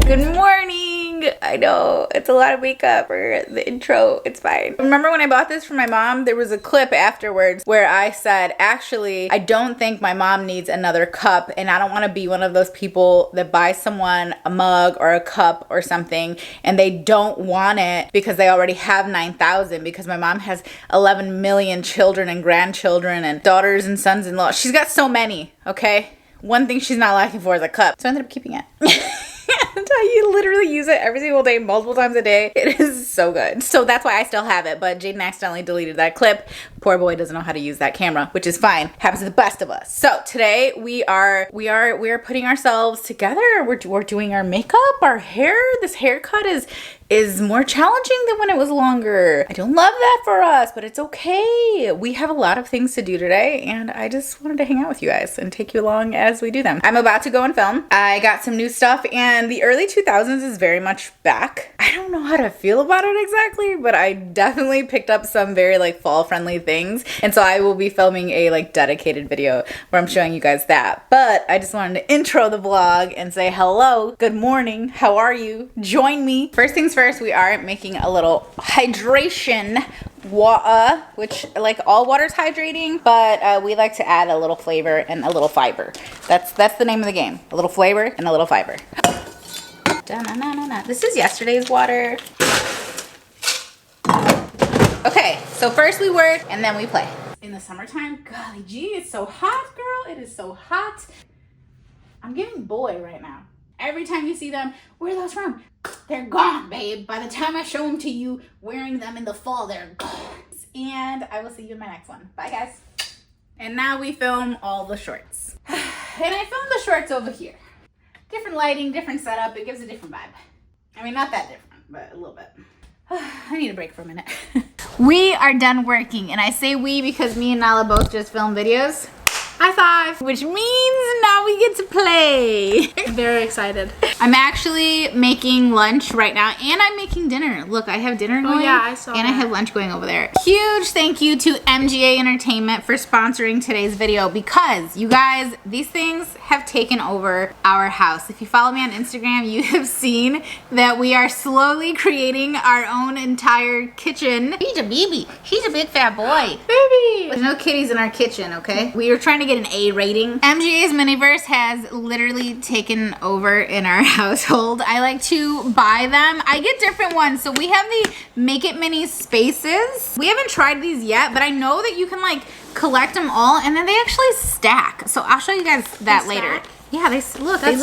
Good morning. I know it's a lot of makeup for the intro. It's fine. Remember when I bought this for my mom? There was a clip afterwards where I said, actually, I don't think my mom needs another cup, and I don't want to be one of those people that buy someone a mug or a cup or something and they don't want it because they already have 9,000, because my mom has 11 million children and grandchildren and daughters and sons-in-law. She's got so many, okay? One thing she's not lacking for is a cup. So I ended up keeping it. You literally use it every single day, multiple times a day. It is so good. So that's why I still have it, but Jaden accidentally deleted that clip. Poor boy doesn't know how to use that camera, which is fine. Happens to the best of us. So today we are putting ourselves together. We're doing our makeup, our hair. This haircut is more challenging than when it was longer. I don't love that for us, but it's okay. We have a lot of things to do today, and I just wanted to hang out with you guys and take you along as we do them. I'm about to go and film. I got some new stuff, and the early 2000s is very much back. I don't know how to feel about it exactly, but I definitely picked up some very like fall friendly things, and so I will be filming a like dedicated video where I'm showing you guys that. But I just wanted to intro the vlog and say hello, good morning, how are you? Join me. First things first, we are making a little hydration water, which like all water's hydrating, but we like to add a little flavor and a little fiber. That's the name of the game. A little flavor and a little fiber. Da-na-na-na-na. This is yesterday's water. Okay, so first we work and then we play. In the summertime, golly gee, it's so hot, girl. It is so hot. I'm giving boy right now. Every time you see them, where are those from? They're gone, babe. By the time I show them to you wearing them in the fall, they're gone. And I will see you in my next one. Bye, guys. And now we film all the shorts. And I filmed the shorts over here. Different lighting, different setup. It gives a different vibe. I mean, not that different, but a little bit. I need a break for a minute. We are done working. And I say we because me and Nala both just filmed videos. High five! Which means now we get to play. I'm very excited. I'm actually making lunch right now, and I'm making dinner. Look, I have dinner going. Oh yeah, I saw and that. I have lunch going over there. Huge thank you to MGA Entertainment for sponsoring today's video, because you guys, these things have taken over our house. If you follow me on Instagram, you have seen that we are slowly creating our own entire kitchen. He's a baby. He's a big fat boy. Baby! There's no kitties in our kitchen, okay? We are trying to get an A rating. MGA's Miniverse has literally taken over in our household. I like to buy them. I get different ones. So we have the Make It Mini Spaces. We haven't tried these yet, but I know that you can like collect them all and then they actually stack. So I'll show you guys that later. Yeah, they look. That's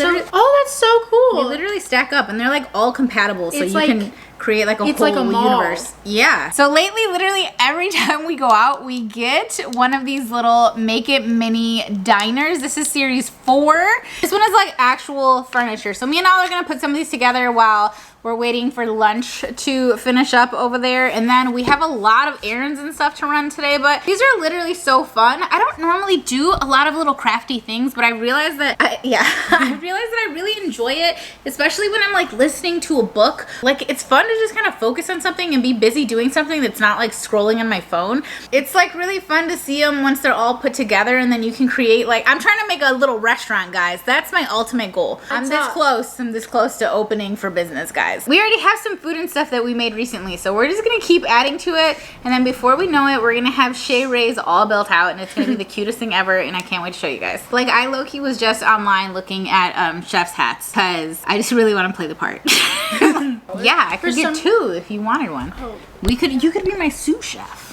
so cool. They literally stack up and they're like all compatible. So it's you like, can create like a whole like a mall. universe. Yeah. So lately, literally every time we go out, we get one of these little Make It Mini diners. This is series 4. This one is like actual furniture. So me and Al are gonna put some of these together while we're waiting for lunch to finish up over there. And then we have a lot of errands and stuff to run today, but these are literally so fun. I don't normally do a lot of little crafty things, but I realized that, I realized that I really enjoy it, especially when I'm like listening to a book. Like it's fun to just kind of focus on something and be busy doing something that's not like scrolling on my phone. It's like really fun to see them once they're all put together, and then you can create like, I'm trying to make a little restaurant, guys. That's my ultimate goal. I'm this close to opening for business, guys. We already have some food and stuff that we made recently, so we're just gonna keep adding to it, and then before we know it, we're gonna have Shea Rays all built out, and it's gonna be the cutest thing ever, and I can't wait to show you guys. Like, I low-key was just online looking at chef's hats, because I just really want to play the part. Yeah, I could get 2 if you wanted one. Oh. You could be my sous chef.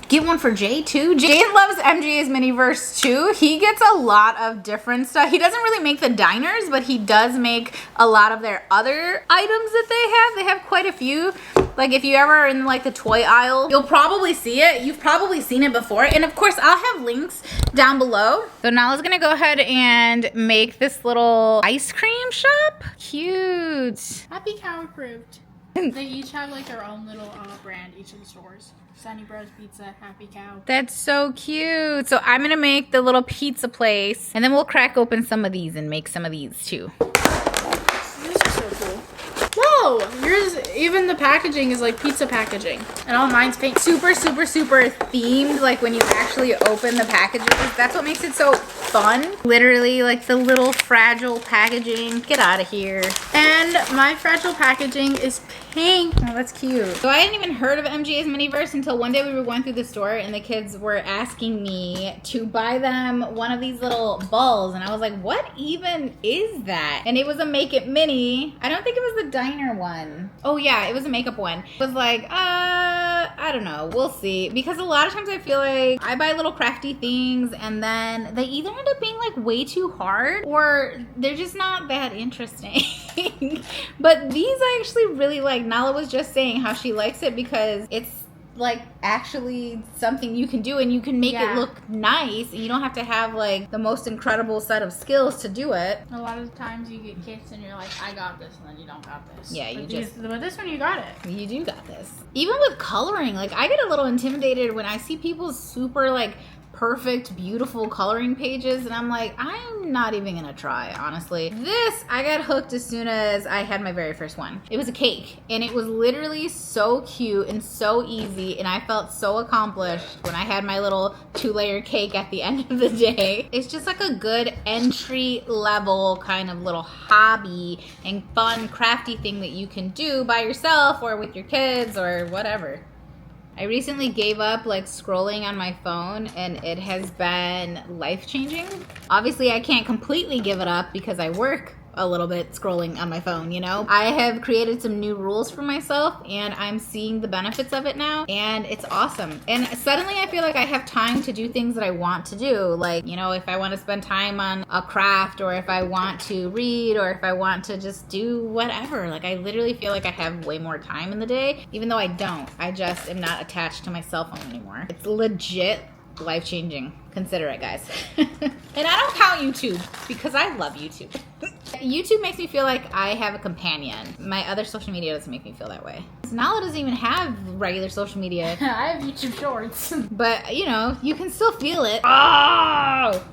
Get one for Jay too. Jay loves MGA's Miniverse too. He gets a lot of different stuff. He doesn't really make the diners, but he does make a lot of their other items that they have. They have quite a few. Like if you ever are in like the toy aisle, you'll probably see it. You've probably seen it before. And of course, I'll have links down below. So Nala's gonna go ahead and make this little ice cream shop. Cute. Happy Cow approved. They each have like their own little brand, each of the stores. Sunny Bros Pizza, Happy Cow. That's so cute. So I'm gonna make the little pizza place, and then we'll crack open some of these and make some of these too. These are so cool. Whoa, yours Even the packaging is like pizza packaging. And all mine's pink. Super, super, super themed. Like when you actually open the packages, that's what makes it so fun. Literally like the little fragile packaging. Get out of here. And my fragile packaging is pink. Oh, that's cute. So I hadn't even heard of MGA's Miniverse until one day we were going through the store and the kids were asking me to buy them one of these little balls. And I was like, what even is that? And it was a Make It Mini. I don't think it was the diner one. Oh yeah, it was a makeup one. It was like, I don't know. We'll see. Because a lot of times I feel like I buy little crafty things and then they either end up being like way too hard or they're just not that interesting. But these I actually really like. Nala was just saying how she likes it because it's like actually something you can do and you can make it look nice and you don't have to have like the most incredible set of skills to do it. A lot of the times you get kits and you're like, I got this, and then you don't got this. Yeah, but this one you got it. You do got this. Even with coloring, like I get a little intimidated when I see people's super like perfect, beautiful coloring pages and I'm like, I'm not even gonna try, honestly. This, I got hooked as soon as I had my very first one. It was a cake and it was literally so cute and so easy and I felt so accomplished when I had my little 2-layer cake at the end of the day. It's just like a good entry level kind of little hobby and fun crafty thing that you can do by yourself or with your kids or whatever. I recently gave up like scrolling on my phone and it has been life-changing. Obviously I can't completely give it up because I work a little bit scrolling on my phone, you know? I have created some new rules for myself and I'm seeing the benefits of it now and it's awesome. And suddenly I feel like I have time to do things that I want to do. Like, you know, if I want to spend time on a craft or if I want to read or if I want to just do whatever. Like I literally feel like I have way more time in the day, even though I don't. I just am not attached to my cell phone anymore. It's legit life-changing. Consider it, guys. And I don't count YouTube because I love YouTube. YouTube makes me feel like I have a companion. My other social media doesn't make me feel that way. Nala doesn't even have regular social media. I have YouTube Shorts. But, you know, you can still feel it. Oh!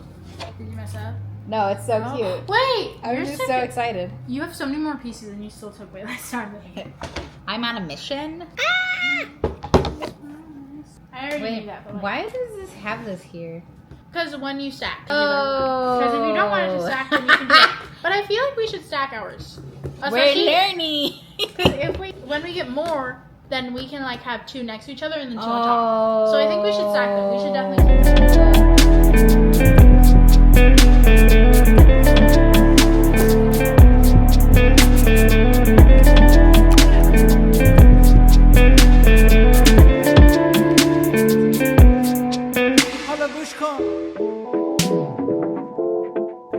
Did you mess up? No, it's so cute. Wait! I was just so excited. You have so many more pieces and you still took way less time than me. I'm on a mission. I already knew that. But like, why does this have this here? Because when you stack. Oh. Because if you don't want it to stack, then you can do it. But I feel like we should stack ours. We're learning. If when we get more, then we can like have 2 next to each other and then 2 on top. So I think we should stack them. We should definitely do that.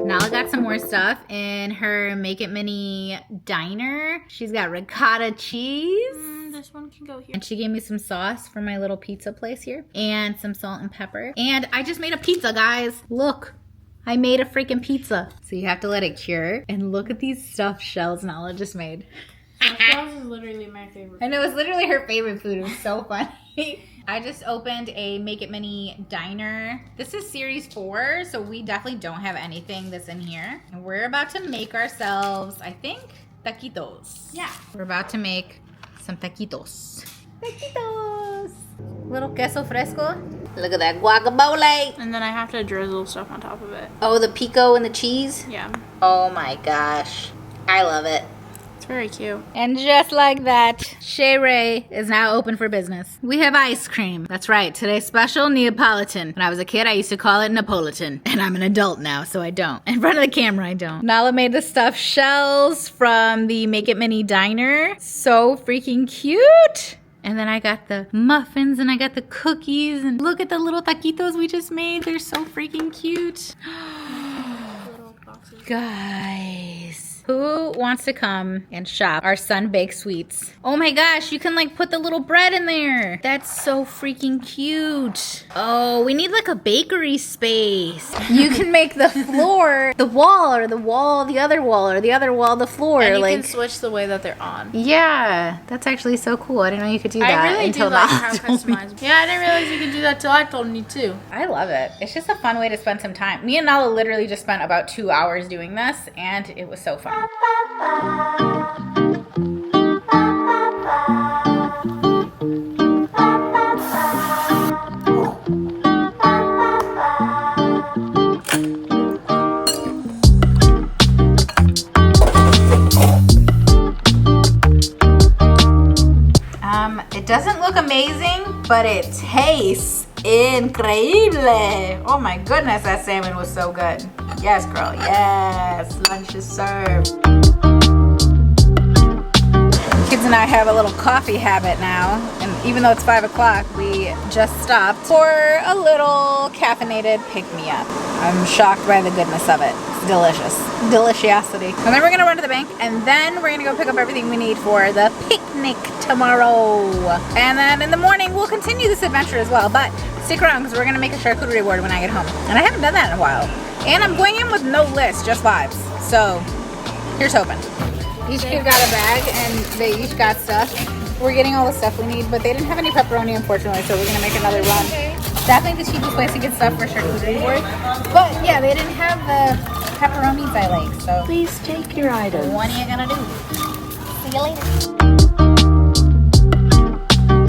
Nala got some more stuff in her Make It Mini diner. She's got ricotta cheese. This one can go here. And she gave me some sauce for my little pizza place here. And some salt and pepper. And I just made a pizza, guys. Look. I made a freaking pizza. So you have to let it cure. And look at these stuffed shells Nala just made. Shells is literally my favorite food. I know, it's literally her favorite food. It was so funny. I just opened a Make It Mini diner. This is series 4, so we definitely don't have anything that's in here. And we're about to make ourselves, I think, taquitos. Yeah. We're about to make some taquitos. Taquitos! Little queso fresco. Look at that guacamole. And then I have to drizzle stuff on top of it. Oh, the pico and the cheese? Yeah. Oh my gosh. I love it. Very cute. And just like that, Chez Ray is now open for business. We have ice cream. That's right, today's special, Neapolitan. When I was a kid, I used to call it Napolitan. And I'm an adult now, so I don't. In front of the camera, I don't. Nala made the stuffed shells from the Make It Mini diner. So freaking cute. And then I got the muffins and I got the cookies. And look at the little taquitos we just made. They're so freaking cute. Little boxes. Guys. Who wants to come and shop our Sun Baked Sweets? Oh my gosh, you can like put the little bread in there. That's so freaking cute. Oh, we need like a bakery space. You can make the floor the wall, or the wall the other wall, or the other wall the floor. And you like, can switch the way that they're on. Yeah, that's actually so cool. I didn't know you could do that. I really do like how told me. customized. Yeah, I didn't realize you could do that till I told you too. I love it. It's just a fun way to spend some time. Me and Nala literally just spent about 2 hours doing this, and it was so fun. look amazing, but it tastes increíble. Oh my goodness, that salmon was so good. Yes, girl, yes. Lunch is served. Kids and I have a little coffee habit now, and even though it's 5 o'clock, we just stopped for a little caffeinated pick-me-up. I'm shocked by the goodness of it. It's delicious. Deliciosity. And then we're gonna run to the bank, and then we're gonna go pick up everything we need for the picnic tomorrow. And then in the morning, we'll continue this adventure as well, but stick around because we're gonna make a charcuterie board when I get home. And I haven't done that in a while. And I'm going in with no list, just vibes. So, here's hoping. Each kid got a bag and they each got stuff. We're getting all the stuff we need, but they didn't have any pepperoni, unfortunately, so we're gonna make another run. Definitely the cheapest place to get stuff for charcuterie board. But yeah, they didn't have the pepperonis I like, so. Please take your item. What are you gonna do? See you later.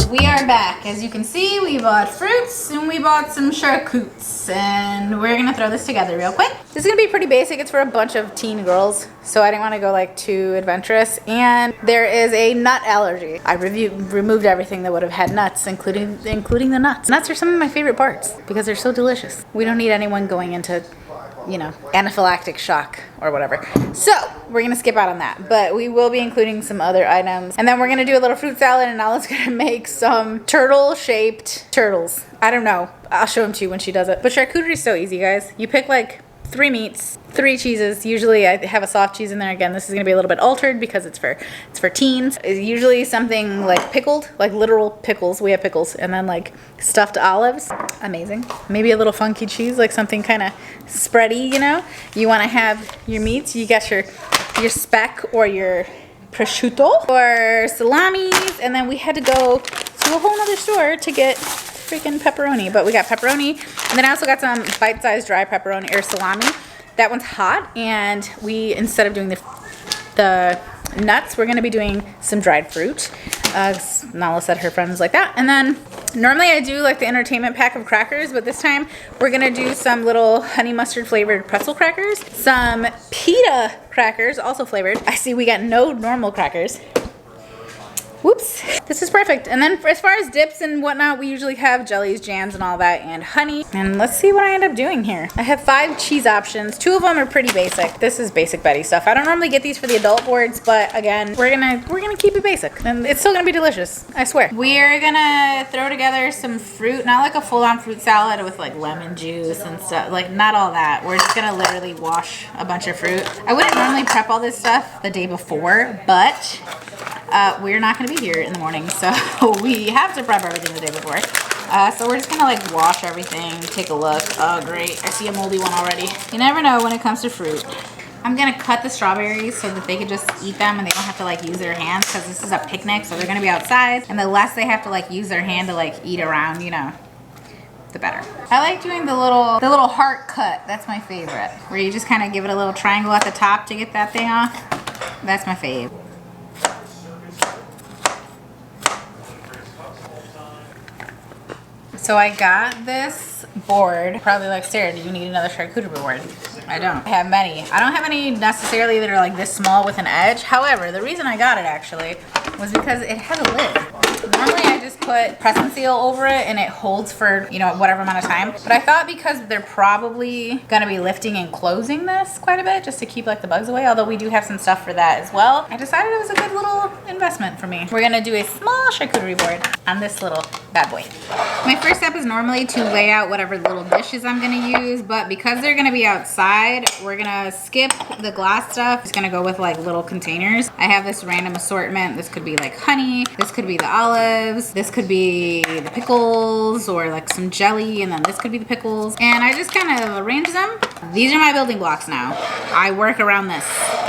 We are back. As you can see, we bought fruits and we bought some charcutes, and we're gonna throw this together real quick. This is gonna be pretty basic. It's for a bunch of teen girls, so I didn't want to go like too adventurous. And there is a nut allergy. I removed everything that would have had nuts, including the nuts. Nuts are some of my favorite parts because they're so delicious. We don't need anyone going into, you know, anaphylactic shock or whatever. So we're gonna skip out on that, but we will be including some other items. And then we're gonna do a little fruit salad, and Nala's gonna make some turtle-shaped turtles. I don't know. I'll show them to you when she does it. But charcuterie is so easy, guys. You pick like 3 meats, 3 cheeses. Usually I have a soft cheese in there. Again, this is gonna be a little bit altered because it's for teens. It's usually something like pickled, like literal pickles. We have pickles, and then like stuffed olives. Amazing. Maybe a little funky cheese, like something kind of spready, you know? You wanna have your meats. You got your speck or your prosciutto or salamis, and then we had to go to a whole nother store to get freaking pepperoni, but we got pepperoni, and then I also got some bite-sized dry pepperoni or salami. That one's hot, and we, instead of doing the nuts, we're gonna be doing some dried fruit. Nala said her friend was like that. And then normally I do like the entertainment pack of crackers, but this time we're gonna do some little honey mustard flavored pretzel crackers, some pita crackers, also flavored. I see we got no normal crackers. Whoops. This is perfect. And then as far as dips and whatnot, we usually have jellies, jams, and all that, and honey. And let's see what I end up doing here. I have 5 cheese options. 2 of them are pretty basic. This is basic Betty stuff. I don't normally get these for the adult boards, but again, we're gonna keep it basic, and it's still gonna be delicious. I swear. We're gonna throw together some fruit, not like a full-on fruit salad with like lemon juice and stuff, like not all that. We're just gonna literally wash a bunch of fruit. I wouldn't normally prep all this stuff the day before, but we're not gonna be here in the morning, so we have to prep everything the day before. So we're just gonna like wash everything, take a look. Oh great, I see a moldy one already. You never know when it comes to fruit. I'm gonna cut the strawberries so that they can just eat them and they don't have to like use their hands, because this is a picnic, so they're gonna be outside, and the less they have to like use their hand to like eat around, you know, the better. I like doing the little heart cut. That's my favorite, where you just kind of give it a little triangle at the top to get that thing off. That's my fave. So I got this board. Probably like, Sarah, do you need another charcuterie board? I don't have many. I don't have any necessarily that are like this small with an edge. However, the reason I got it actually was because it has a lid. Normally I just put press and seal over it and it holds for, you know, whatever amount of time. But I thought because they're probably gonna be lifting and closing this quite a bit just to keep like the bugs away, although we do have some stuff for that as well, I decided it was a good little investment for me. We're gonna do a small charcuterie board on this little bad boy. My first step is normally to lay out whatever little dishes I'm gonna use, but because they're gonna be outside, we're gonna skip the glass stuff. It's gonna go with like little containers. I have this random assortment. This could be like honey, this could be the olives, this could be the pickles or like some jelly, and then this could be the pickles. And I just kind of arrange them. These are my building blocks now. I work around this.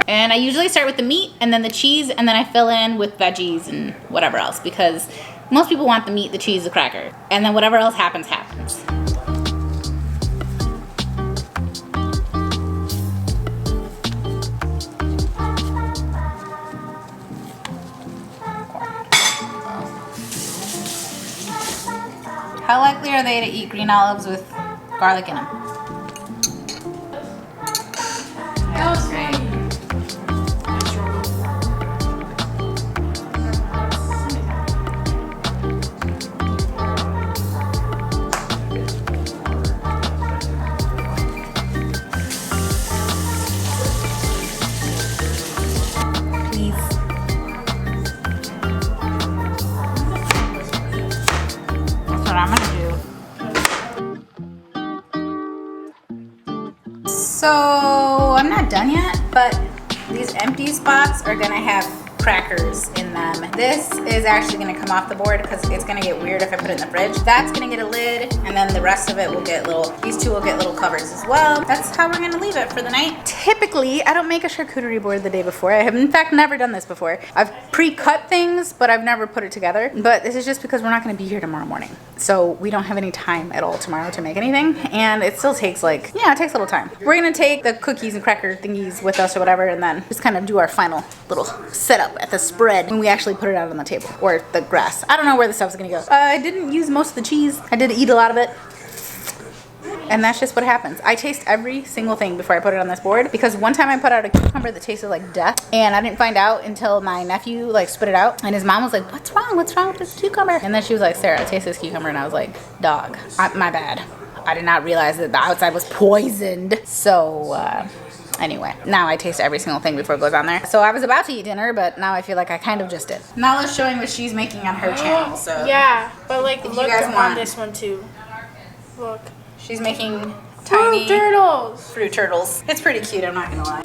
And I usually start with the meat and then the cheese, and then I fill in with veggies and whatever else, because most people want the meat, the cheese, the cracker, and then whatever else happens, happens. How likely are they to eat green olives with garlic in them? That was great. but these empty spots are gonna have crackers in them. This is actually gonna come off the board because it's gonna get weird if I put it in the fridge. That's gonna get a lid, and then the rest of it will get little, these two will get little covers as well. That's how we're gonna leave it for the night. Typically, I don't make a charcuterie board the day before. I have in fact never done this before. I've pre-cut things, but I've never put it together. But this is just because we're not gonna be here tomorrow morning. So we don't have any time at all tomorrow to make anything. And it still takes like, yeah, it takes a little time. We're gonna take the cookies and cracker thingies with us or whatever, and then just kind of do our final little setup at the spread when we actually put it out on the table or the grass. I don't know where the stuff's gonna go. I didn't use most of the cheese. I did eat a lot of it. And that's just what happens. I taste every single thing before I put it on this board, because one time I put out a cucumber that tasted like death, and I didn't find out until my nephew like spit it out, and his mom was like, what's wrong with this cucumber? And then she was like, Sarah, taste this cucumber. And I was like, dog, my bad. I did not realize that the outside was poisoned. So anyway, now I taste every single thing before it goes on there. So I was about to eat dinner, but now I feel like I kind of just did. Nala's showing what she's making on her channel. So yeah, but like if look you guys on want, this one too. Look. She's making tiny fruit turtles. It's pretty cute, I'm not gonna lie.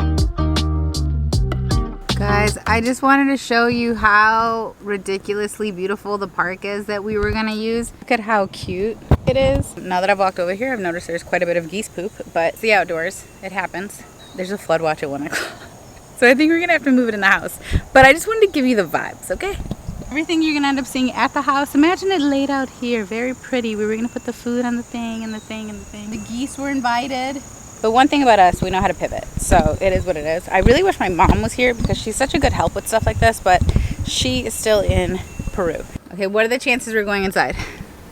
Guys, I just wanted to show you how ridiculously beautiful the park is that we were gonna use. Look at how cute it is. Now that I've walked over here, I've noticed there's quite a bit of geese poop, but it's the outdoors. It happens. There's a flood watch at 1 o'clock. So I think we're gonna have to move it in the house. But I just wanted to give you the vibes, okay? Everything you're gonna end up seeing at the house. Imagine it laid out here, very pretty. We were gonna put the food on the thing and the thing and the thing. The geese were invited. But one thing about us, we know how to pivot. So it is what it is. I really wish my mom was here because she's such a good help with stuff like this, but she is still in Peru. Okay, what are the chances we're going inside?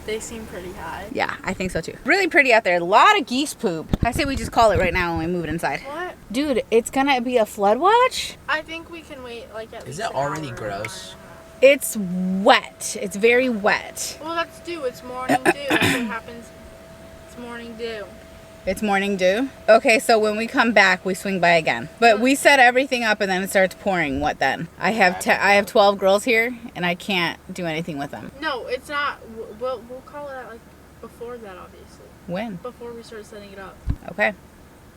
They seem pretty high. Yeah, I think so too. Really pretty out there. A lot of geese poop. I say we just call it right now when we move it inside. What? Dude, it's gonna be a flood watch? I think we can wait like at least. Is that already gross? It's wet. It's very wet. Well, that's dew. It's morning dew. That's what happens. It's morning dew. It's morning dew? Okay, so when we come back, we swing by again. But we set everything up and then it starts pouring. What then? I have 12 girls here and I can't do anything with them. No, it's not. We'll call it out like before that, obviously. When? Before we start setting it up. Okay.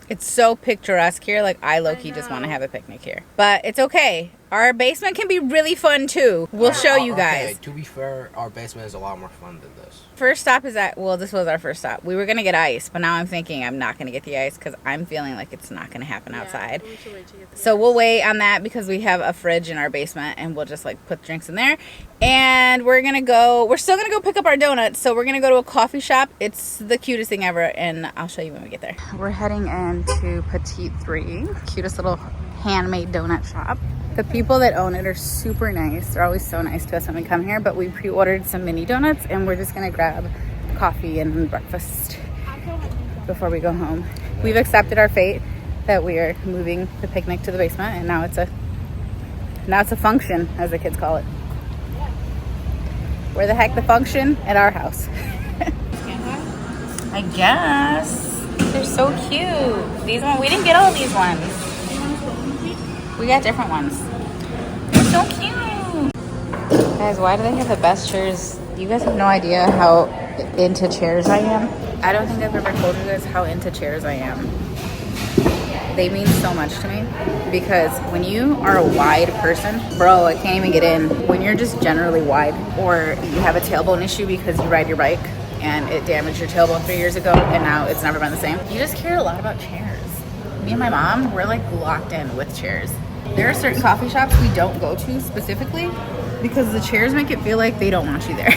It's so picturesque here. Like, I low-key just want to have a picnic here. But it's okay. Our basement can be really fun, too. We'll show you guys. Okay, to be fair, our basement is a lot more fun than this. First stop is at, well, this was our first stop. We were going to get ice, but now I'm thinking I'm not going to get the ice because I'm feeling like it's not going to happen outside. We should wait to get the So ice. we'll wait on that because we have a fridge in our basement and we'll just like put drinks in there. And we're still going to go pick up our donuts. So we're going to go to a coffee shop. It's the cutest thing ever and I'll show you when we get there. We're heading into Petite 3, cutest little handmade donut shop. The people that own it are super nice. They're always so nice to us when we come here, but we pre-ordered some mini donuts and we're just gonna grab coffee and breakfast before we go home. We've accepted our fate that we are moving the picnic to the basement and now it's a function, as the kids call it. Where the heck the function? At our house. I guess. They're so cute. These ones, we didn't get all these ones. We got different ones. They're so cute. Guys, why do they have the best chairs? You guys have no idea how into chairs I am. I don't think I've ever told you guys how into chairs I am. They mean so much to me because when you are a wide person, bro, I can't even get in. When you're just generally wide or you have a tailbone issue because you ride your bike and it damaged your tailbone 3 years ago and now it's never been the same. You just care a lot about chairs. Me and my mom, we're like locked in with chairs. There are certain coffee shops we don't go to specifically because the chairs make it feel like they don't want you there.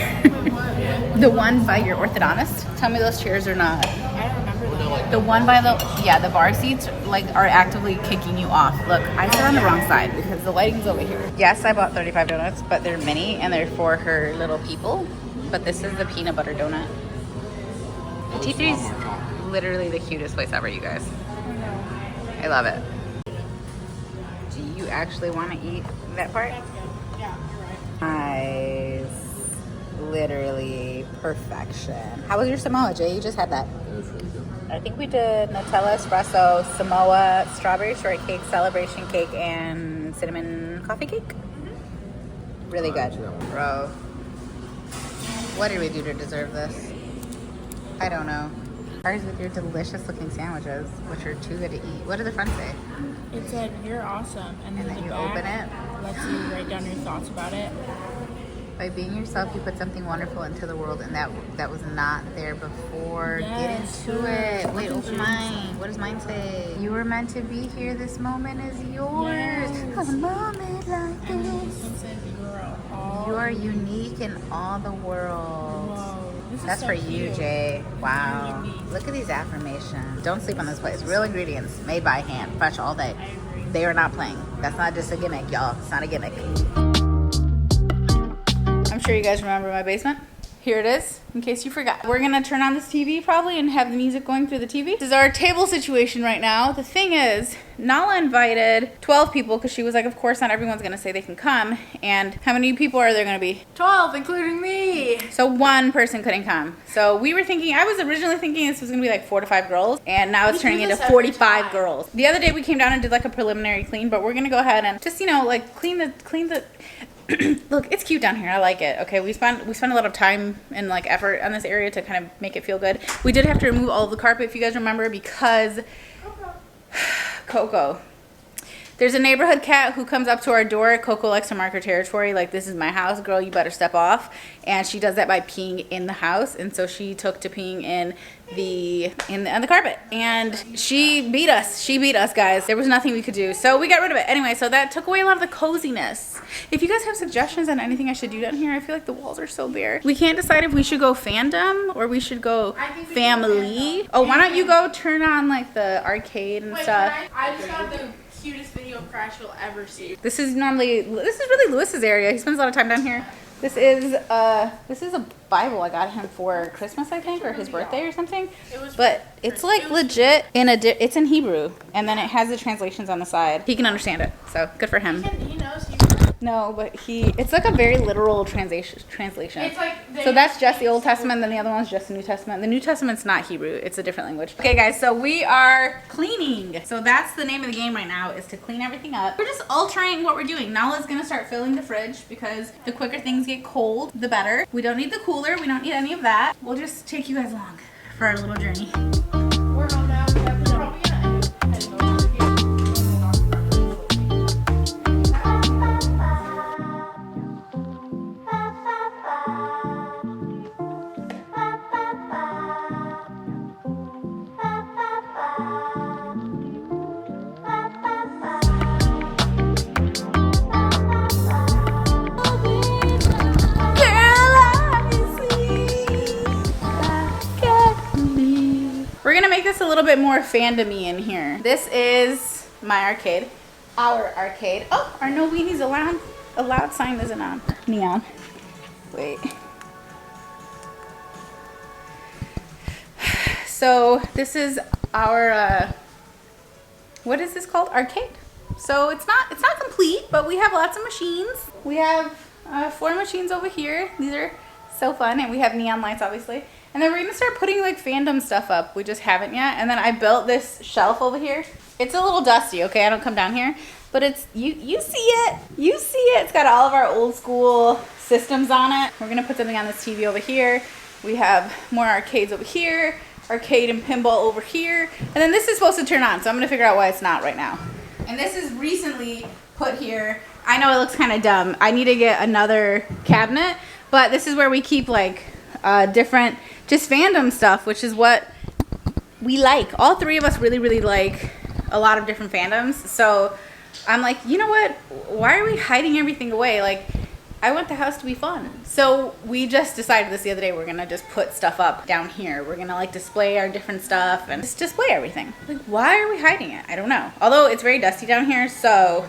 The one by your orthodontist, tell me those chairs are not. I don't remember that. The one by the bar seats like are actively kicking you off. Look, I sit on the wrong side because the lighting's over here. Yes, I bought 35 donuts, but they're mini and they're for her little people. But this is the peanut butter donut. T3 is literally the cutest place ever, you guys. I love it. Do you actually want to eat that part? Yeah, Nice. Literally perfection. How was your Samoa, Jay? You just had that. It was really good. I think we did Nutella, espresso, Samoa, strawberry shortcake, celebration cake, and cinnamon coffee cake. Really good. Bro. What did we do to deserve this? I don't know. Ours with your delicious looking sandwiches, which are too good to eat. What did the front say? It said, "You're awesome," and And then you open it. lets you write down your thoughts about it. By being yourself, you put something wonderful into the world, and that was not there before. Yes, Get into sure. it. Wait, Open open to mine. What does mine say? You were meant to be here. This moment is yours. Yes. A moment like And then this. this one said, "You You are unique in all the world. Whoa. This is That's so for you, cute. Jay. Wow. You and me. Look at these affirmations. Don't sleep on this place. Real ingredients, made by hand, fresh all day. I agree. They are not playing. That's not just a gimmick, y'all. It's not a gimmick. I'm sure you guys remember my basement. Here it is, in case you forgot. We're gonna turn on this TV probably and have the music going through the TV. This is our table situation right now. The thing is, Nala invited 12 people because she was like, of course not everyone's gonna say they can come. And how many people are there gonna be? 12, including me. So one person couldn't come. So we were thinking, I was originally thinking this was gonna be like 4 to 5 girls, and now it's We do turning into this every 45 time. girls. The other day we came down and did like a preliminary clean, but we're gonna go ahead and just, you know, like clean the look, it's cute down here. I like it. Okay, we spent a lot of time and like effort on this area to kind of make it feel good. We did have to remove all of the carpet, if you guys remember, because Coco. There's a neighborhood cat who comes up to our door. Coco likes to mark her territory. Like, this is my house, girl. You better step off. And she does that by peeing in the house. And so she took to peeing on the carpet. And she beat us. She beat us, guys. There was nothing we could do. So we got rid of it. Anyway, so that took away a lot of the coziness. If you guys have suggestions on anything I should do down here, I feel like the walls are so bare. We can't decide if we should go fandom or we should go I think we should go family. fandom. Oh, why don't you go turn on like the arcade and Wait, stuff? I just got the cutest video of Crash you'll ever see. This is really Lewis's area. He spends a lot of time down here. This is a Bible I got him for Christmas, I think, or his birthday or something. It was But it's like legit it's in Hebrew, and then it has the translations on the side. He can understand it, so good for him. He knows he. No, but it's like a very literal translation. It's like So that's just the Old Testament, then the other one's just the New Testament. The New Testament's not Hebrew, it's a different language. Okay guys, so we are cleaning. So that's the name of the game right now, is to clean everything up. We're just altering what we're doing. Nala's gonna start filling the fridge because the quicker things get cold, the better. We don't need the cooler, we don't need any of that. We'll just take you guys along for our little journey. We're home now. We're probably gonna end up heading over to the We're gonna make this a little bit more fandom-y in here. This is my arcade. Our arcade. Oh, our no weenies allowed sign isn't on. Neon. Wait. So this is our what is this called? Arcade. So it's not complete, but we have lots of machines. We have 4 machines over here. These are so fun, and we have neon lights, obviously. And then we're gonna start putting like fandom stuff up. We just haven't yet. And then I built this shelf over here. It's a little dusty, okay? I don't come down here, but it's you see it. You see it. It's got all of our old school systems on it. We're gonna put something on this TV over here. We have more arcades over here, arcade and pinball over here, and then this is supposed to turn on. So I'm gonna figure out why it's not right now. And this is recently put here. I know it looks kind of dumb. I need to get another cabinet, but this is where we keep like different just fandom stuff, which is what we like. All 3 of us really, really like a lot of different fandoms. So I'm like, you know what? Why are we hiding everything away? Like, I want the house to be fun. So we just decided this the other day, we're gonna just put stuff up down here. We're gonna like display our different stuff and just display everything. Like, why are we hiding it? I don't know. Although it's very dusty down here, so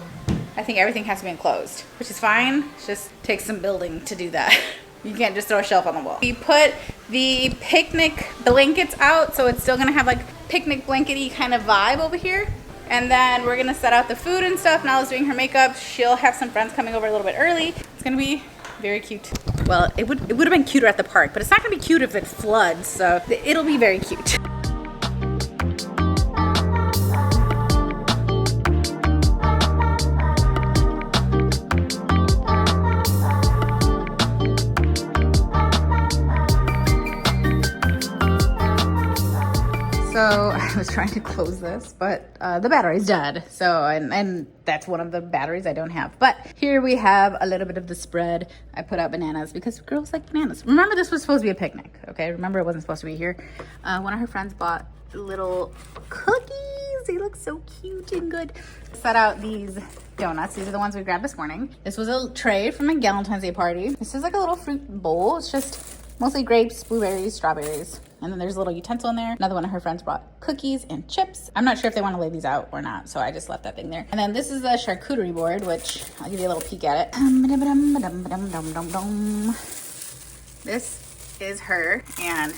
I think everything has to be enclosed, which is fine. It just takes some building to do that. You can't just throw a shelf on the wall. We put the picnic blankets out, so it's still gonna have like picnic blankety kind of vibe over here. And then we're gonna set out the food and stuff. Nala's doing her makeup. She'll have some friends coming over a little bit early. It's gonna be very cute. Well, it would have been cuter at the park, but it's not gonna be cute if it floods, so it'll be very cute. was trying to close this, but the battery's dead. So, and that's one of the batteries I don't have. But here we have a little bit of the spread. I put out bananas because girls like bananas. Remember, this was supposed to be a picnic, okay? Remember, it wasn't supposed to be here. One of her friends bought little cookies. They look so cute and good. Set out these donuts. These are the ones we grabbed this morning. This was a tray from my Valentine's Day party. This is like a little fruit bowl. It's just mostly grapes, blueberries, strawberries. And then there's a little utensil in there. Another one of her friends brought cookies and chips. I'm not sure if they want to lay these out or not, so I just left that thing there. And then this is a charcuterie board, which I'll give you a little peek at it. This is her, and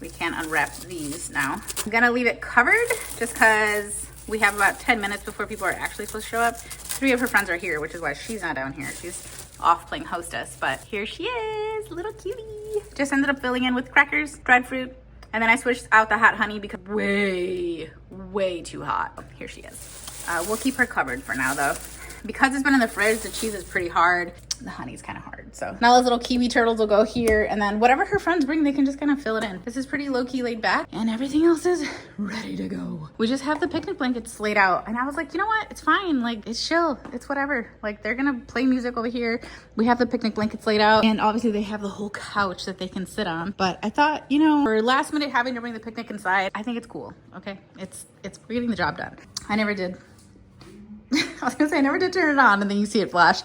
we can't unwrap these now. I'm gonna leave it covered just because we have about 10 minutes before people are actually supposed to show up. 3 of her friends are here, which is why she's not down here. She's off playing hostess, but here she is, little cutie. Just ended up filling in with crackers, dried fruit, and then I switched out the hot honey because way too hot. Here she is. We'll keep her covered for now though. Because it's been in the fridge, the cheese is pretty hard. The honey's kind of hard. So now those little kiwi turtles will go here, and then whatever her friends bring, they can just kind of fill it in. This is pretty low-key laid back, and everything else is ready to go. We just have the picnic blankets laid out, and I was like, you know what? It's fine. Like, it's chill. It's whatever. Like, they're gonna play music over here. We have the picnic blankets laid out, and obviously they have the whole couch that they can sit on. But I thought, you know, for last minute having to bring the picnic inside, I think it's cool. Okay, we're getting the job done. I never did. I was gonna say I never did turn it on, and then you see it flash.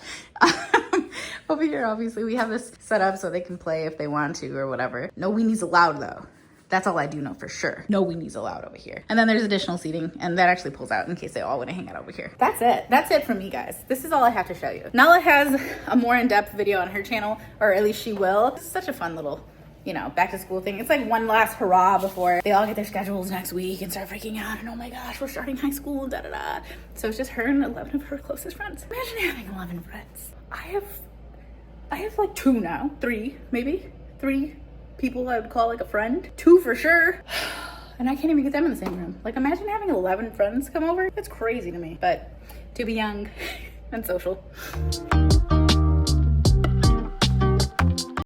Over here, obviously, we have this set up so they can play if they want to or whatever. No weenies allowed, though. That's all I do know for sure. No weenies allowed over here. And then there's additional seating, and that actually pulls out in case they all want to hang out over here. That's it. That's it from me, guys. This is all I have to show you. Nala has a more in-depth video on her channel, or at least she will. It's such a fun little, you know, back to school thing. It's like one last hurrah before they all get their schedules next week and start freaking out. And oh my gosh, we're starting high school, da da da. So it's just her and 11 of her closest friends. Imagine having 11 friends. I have like 2 now, 3 maybe. 3 people I would call like a friend. 2 for sure. And I can't even get them in the same room. Like, imagine having 11 friends come over. That's crazy to me. But to be young and social.